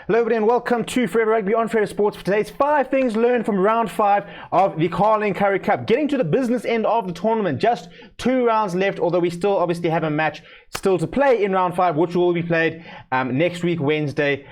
Hello everybody and welcome to Forever Rugby on Forever Sports for today's 5 things learned from round 5 of the Carling Currie Cup. Getting to the business end of the tournament, just 2 rounds left, although we still obviously have a match still to play in round 5, which will be played next week, Wednesday,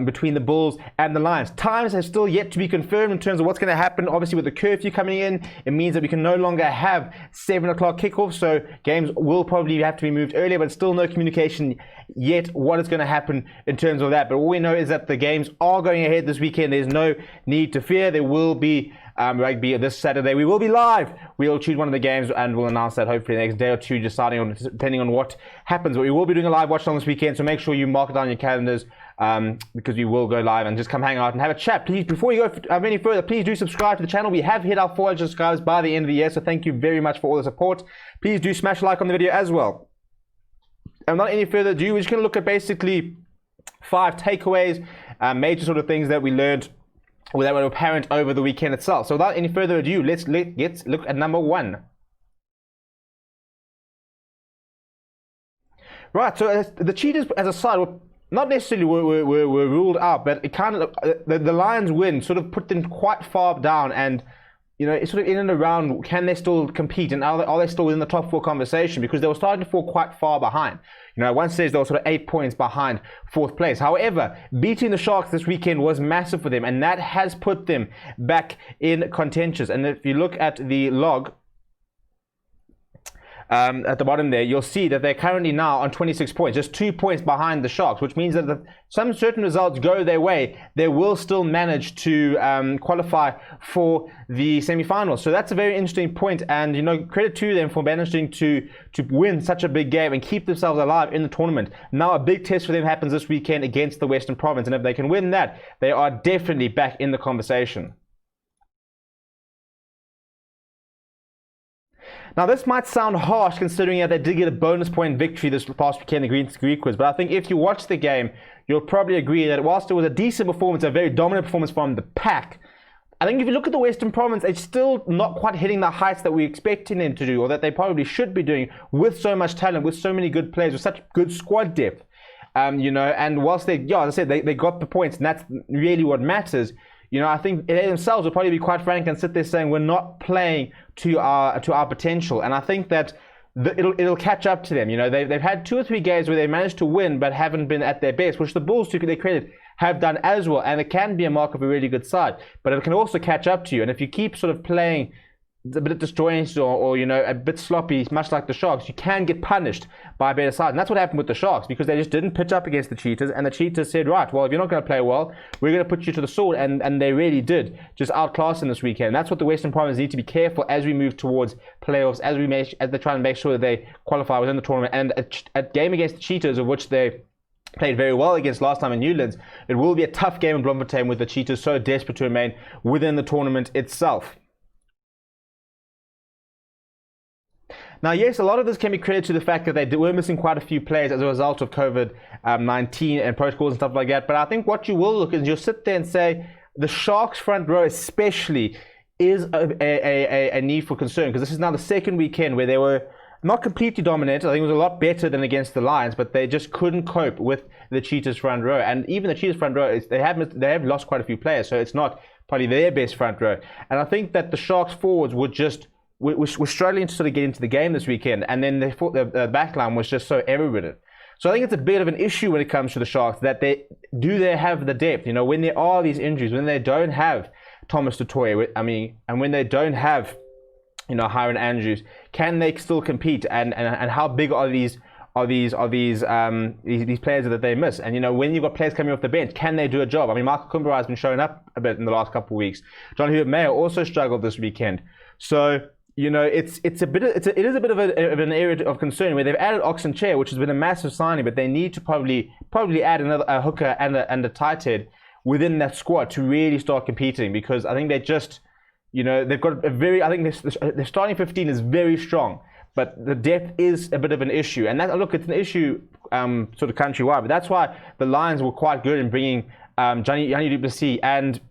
between the Bulls and the Lions. Times have still yet to be confirmed in terms of what's going to happen. Obviously with the curfew coming in, it means that we can no longer have 7 o'clock kickoff, so games will probably have to be moved earlier, but still no communication yet what is going to happen in terms of that. But all we know is that the games are going ahead this weekend. There's no need to fear. There will be rugby this Saturday. We will be live. We'll choose one of the games and we'll announce that hopefully the next day or two, deciding on depending on what happens. But we will be doing a live watch along this weekend, so make sure you mark it down your calendars because we will go live, and just come hang out and have a chat. Please, before you go any further, please do subscribe to the channel. We have hit our 400 subscribers by the end of the year, so thank you very much for all the support. Please do smash a like on the video as well. And without any further ado, we're just going to look at basically 5 takeaways, major sort of things that we learned or that were apparent over the weekend itself. So without any further ado, let's look at number 1. Right, so the Cheetahs as a side were not necessarily were ruled out, but it kind of the Lions win sort of put them quite far down, and you know, it's sort of in and around, can they still compete, and are they still in the top 4 conversation, because they were starting to fall quite far behind. You know, at one stage they were sort of 8 points behind 4th place. However, beating the Sharks this weekend was massive for them, and that has put them back in contention. And if you look at the log at the bottom there, you'll see that they're currently now on 26 points, just 2 points behind the Sharks, which means that if some certain results go their way, they will still manage to qualify for the semi-finals. So that's a very interesting point, and you know, credit to them for managing to win such a big game and keep themselves alive in the tournament. Now a big test for them happens this weekend against the Western Province, and if they can win that, they are definitely back in the conversation. Now, this might sound harsh considering that they did get a bonus point victory this past weekend against the Greekers, but I think if you watch the game, you'll probably agree that whilst it was a decent performance, a very dominant performance from the pack, I think if you look at the Western Province, it's still not quite hitting the heights that we're expecting them to do, or that they probably should be doing, with so much talent, with so many good players, with such good squad depth. You know, and whilst they, yeah, as I said, they got the points, and that's really what matters. You know, I think they themselves will probably be quite frank and sit there saying we're not playing to our potential, and I think that it'll catch up to them. You know, they've had 2 or 3 games where they managed to win but haven't been at their best, which the Bulls, to their credit, have done as well, and it can be a mark of a really good side, but it can also catch up to you. And if you keep sort of playing a bit disjointed or you know, a bit sloppy, much like the Sharks, you can get punished by a better side. And that's what happened with the Sharks, because they just didn't pitch up against the Cheetahs, and the Cheetahs said, right, well, if you're not going to play well, we're going to put you to the sword, and they really did, just outclass them this weekend. And that's what the Western Province need to be careful as we move towards playoffs, as they try and make sure that they qualify within the tournament. And a game against the Cheetahs, of which they played very well against last time in Newlands, it will be a tough game in Bloemfontein with the Cheetahs so desperate to remain within the tournament itself. Now, yes, a lot of this can be credited to the fact that they were missing quite a few players as a result of COVID-19 and protocols and stuff like that. But I think what you will look is you'll sit there and say the Sharks front row especially is a need for concern, because this is now the 2nd weekend where they were not completely dominant. I think it was a lot better than against the Lions, but they just couldn't cope with the Cheetahs front row. And even the Cheetahs front row, they have lost quite a few players, so it's not probably their best front row. And I think that the Sharks forwards would just we're struggling to sort of get into the game this weekend, and then the back line was just so error-ridden. So I think it's a bit of an issue when it comes to the Sharks, that they have the depth. You know, when there are these injuries, when they don't have Thomas du Toit, I mean, and when they don't have, you know, Hiron Andrews, can they still compete? And how big are these players that they miss? And you know, when you've got players coming off the bench, can they do a job? I mean, Michael Kumbara has been showing up a bit in the last couple of weeks. John Hewitt-Mayer also struggled this weekend. So you know, it is a bit of an area of concern, where they've added Oxen Chair, which has been a massive signing, but they need to probably add a hooker and a tight head within that squad to really start competing, because I think they just, you know, they've got I think their starting 15 is very strong, but the depth is a bit of an issue. And that, look, it's an issue sort of countrywide, but that's why the Lions were quite good in bringing Johnny du Plessis and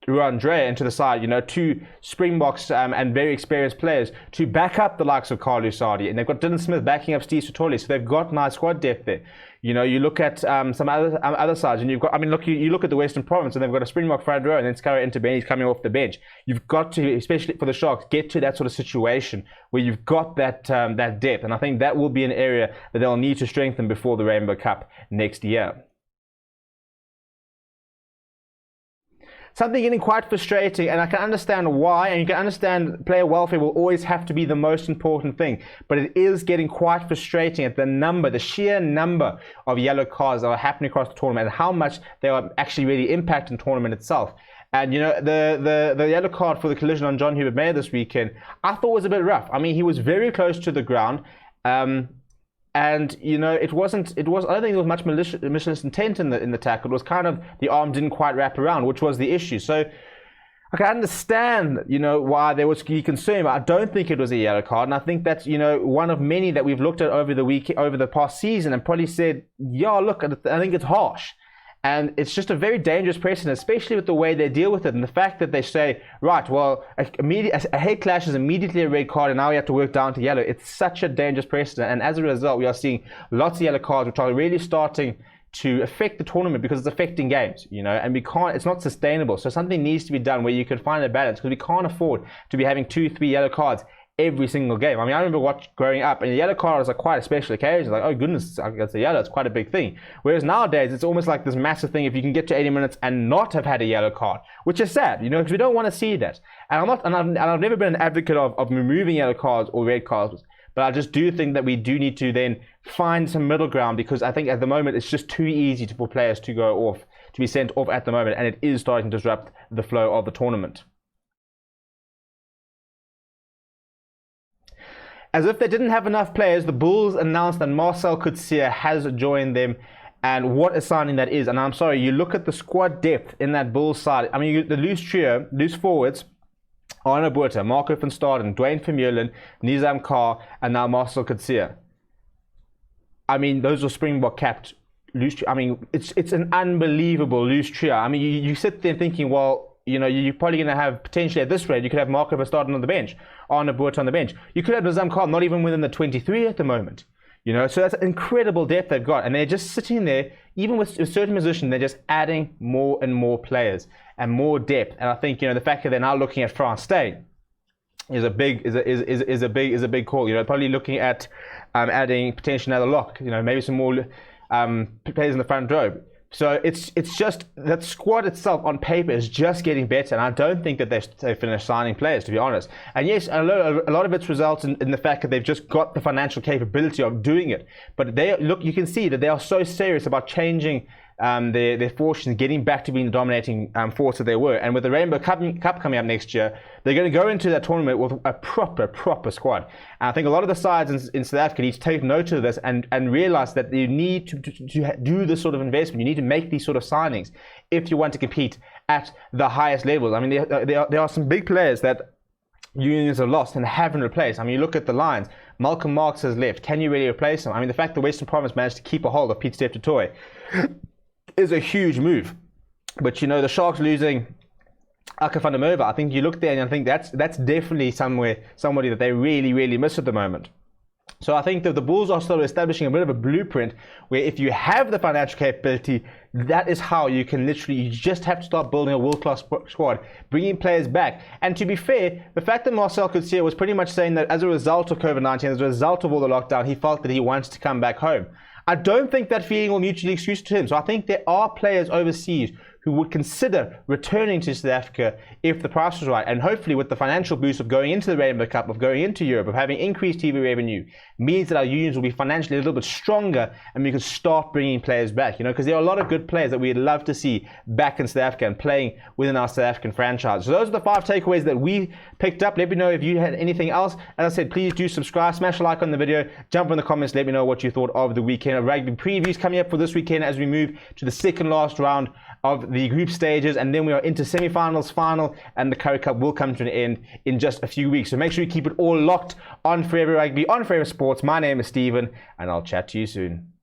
Andre into the side, two Springboks and very experienced players to back up the likes of Carl Lusardi, and they've got Dylan Smith backing up Steve Sotoli, so they've got nice squad depth there. You look at some other sides, and you've got, you look at the Western Province, and they've got a Springbok front row, and then Skara Interbenny's coming off the bench. You've got to, especially for the Sharks, get to that sort of situation where you've got that depth, and I think that will be an area that they'll need to strengthen before the Rainbow Cup next year. Something getting quite frustrating, and I can understand why, and you can understand player welfare will always have to be the most important thing, but it is getting quite frustrating at the sheer number of yellow cards that are happening across the tournament and how much they are actually really impacting the tournament itself. And the yellow card for the collision on John Hubert Mayer this weekend, I thought was a bit rough. I mean, he was very close to the ground. And it was. I don't think there was much malicious intent in the tackle. It was kind of the arm didn't quite wrap around, which was the issue. So I can understand, why there was concern, but I don't think it was a yellow card. And I think that's, one of many that we've looked at over the past season and probably said, yeah, look, I think it's harsh. And it's just a very dangerous precedent, especially with the way they deal with it and the fact that they say, right, well, a head clash is immediately a red card and now we have to work down to yellow. It's such a dangerous precedent. And as a result, we are seeing lots of yellow cards, which are really starting to affect the tournament because it's affecting games, and it's not sustainable. So something needs to be done where you can find a balance, because we can't afford to be having 2-3 yellow cards every single game. I mean, I remember growing up, and the yellow card was like quite a special occasion. Like, oh goodness, it's a yellow. It's quite a big thing. Whereas nowadays, it's almost like this massive thing if you can get to 80 minutes and not have had a yellow card, which is sad, because we don't want to see that. And I've never been an advocate of removing yellow cards or red cards, but I just do think that we do need to then find some middle ground, because I think at the moment it's just too easy for players to be sent off at the moment, and it is starting to disrupt the flow of the tournament. As if they didn't have enough players, the Bulls announced that Marcel Coetzee has joined them, and what a signing that is. And I'm sorry, you look at the squad depth in that Bulls side. I mean, the loose forwards, Arno Botha, Marco van Staden, Dwayne Vermeulen, Nizam Carr, and now Marcel Coetzee. I mean, those are Springbok capped loose. I mean, it's an unbelievable loose trio. I mean, you sit there thinking, well, you're probably going to have potentially at this rate, you could have Marco van Staden on the bench, Arno Botha on the bench. You could have Nizam Carr not even within the 23 at the moment. So that's incredible depth they've got, and they're just sitting there, even with a certain position, they're just adding more and more players and more depth. And I think the fact that they're now looking at France Stain is a big call. Probably looking at adding potentially another lock. Maybe some more players in the front row. So it's just that squad itself on paper is just getting better, and I don't think that they finished signing players, to be honest. And yes, a lot of it results in the fact that they've just got the financial capability of doing it. But you can see that they are so serious about changing their fortunes, getting back to being the dominating force that they were. And with the Rainbow Cup coming up next year, they're going to go into that tournament with a proper squad. And I think a lot of the sides in South Africa need to take note of this and realize that you need to do this sort of investment. You need to make these sort of signings if you want to compete at the highest levels. I mean, there are some big players that unions have lost and haven't replaced. I mean, you look at the Lions. Malcolm Marx has left. Can you really replace him? I mean, the fact that Western Province managed to keep a hold of Pete Steph Toy is a huge move. But the Sharks losing Aka van der Merwe, I think you look there and I think that's definitely somebody that they really miss at the moment. So I think that the Bulls are still establishing a bit of a blueprint where if you have the financial capability, that is how you can you just have to start building a world-class squad, bringing players back. And to be fair, the fact that Marcel Coetzee was pretty much saying that as a result of COVID-19, as a result of all the lockdown, he felt that he wants to come back home. I don't think that feeling will mutually excuse to him. So I think there are players overseas who would consider returning to South Africa if the price was right. And hopefully with the financial boost of going into the Rainbow Cup, of going into Europe, of having increased TV revenue, means that our unions will be financially a little bit stronger and we can start bringing players back, because there are a lot of good players that we'd love to see back in South Africa and playing within our South African franchise. So those are the 5 takeaways that we picked up. Let me know if you had anything else. As I said, please do subscribe, smash a like on the video, jump in the comments, let me know what you thought of the weekend of rugby. Previews coming up for this weekend as we move to the second last round of the group stages, and then we are into semi-finals, final, and the Currie Cup will come to an end in just a few weeks. So make sure you keep it all locked on Forever Rugby, on Forever Sports. My name is Stephen, and I'll chat to you soon.